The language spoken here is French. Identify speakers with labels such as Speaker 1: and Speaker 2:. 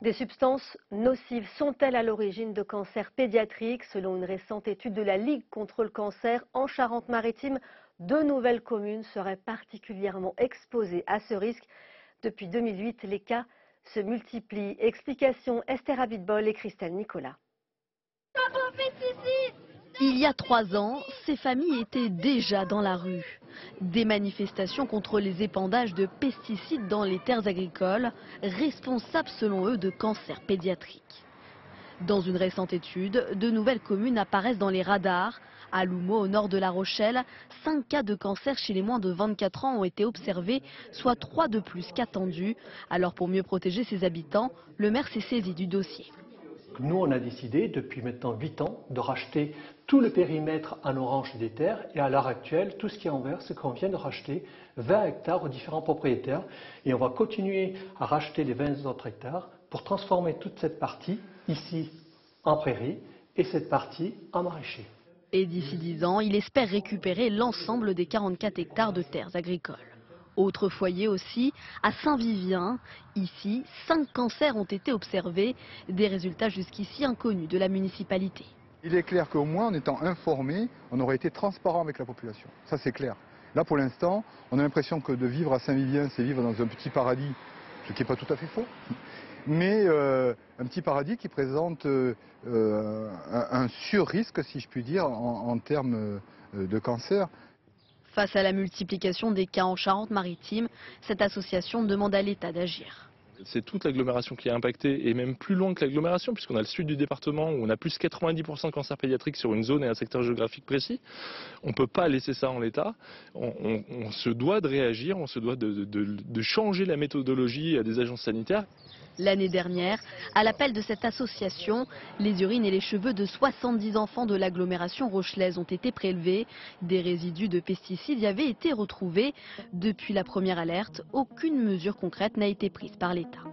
Speaker 1: Des substances nocives sont-elles à l'origine de cancers pédiatriques? Selon une récente étude de la Ligue contre le cancer, en Charente-Maritime, 2 nouvelles communes seraient particulièrement exposées à ce risque. Depuis 2008, les cas se multiplient. Explication Esther Abitbol et Christelle Nicolas.
Speaker 2: Il y a 3 ans, ces familles étaient déjà dans la rue. Des manifestations contre les épandages de pesticides dans les terres agricoles, responsables selon eux de cancers pédiatriques. Dans une récente étude, de nouvelles communes apparaissent dans les radars. À Loumeau, au nord de La Rochelle, 5 cas de cancer chez les moins de 24 ans ont été observés, soit 3 de plus qu'attendus. Alors pour mieux protéger ses habitants, le maire s'est saisi du dossier.
Speaker 3: Nous, on a décidé, depuis maintenant 8 ans, de racheter tout le périmètre en orange des terres. Et à l'heure actuelle, tout ce qui est en vert, c'est qu'on vient de racheter 20 hectares aux différents propriétaires. Et on va continuer à racheter les 20 autres hectares pour transformer toute cette partie, ici, en prairie, et cette partie en maraîcher.
Speaker 2: Et d'ici 10 ans, il espère récupérer l'ensemble des 44 hectares de terres agricoles. Autre foyer aussi, à Saint-Vivien. Ici, 5 cancers ont été observés, des résultats jusqu'ici inconnus de la municipalité.
Speaker 4: Il est clair qu'au moins, en étant informé, on aurait été transparent avec la population. Ça, c'est clair. Là, pour l'instant, on a l'impression que de vivre à Saint-Vivien, c'est vivre dans un petit paradis, ce qui n'est pas tout à fait faux. Mais un petit paradis qui présente un sur-risque, si je puis dire, en termes de cancer.
Speaker 2: Face à la multiplication des cas en Charente-Maritime, cette association demande à l'État d'agir.
Speaker 5: C'est toute l'agglomération qui est impactée et même plus loin que l'agglomération puisqu'on a le sud du département où on a plus de 90% de cancers pédiatriques sur une zone et un secteur géographique précis. On ne peut pas laisser ça en l'état. On se doit de réagir, on se doit de changer la méthodologie des agences sanitaires.
Speaker 2: L'année dernière, à l'appel de cette association, les urines et les cheveux de 70 enfants de l'agglomération rochelaise ont été prélevés. Des résidus de pesticides y avaient été retrouvés. Depuis la première alerte, aucune mesure concrète n'a été prise par l'État.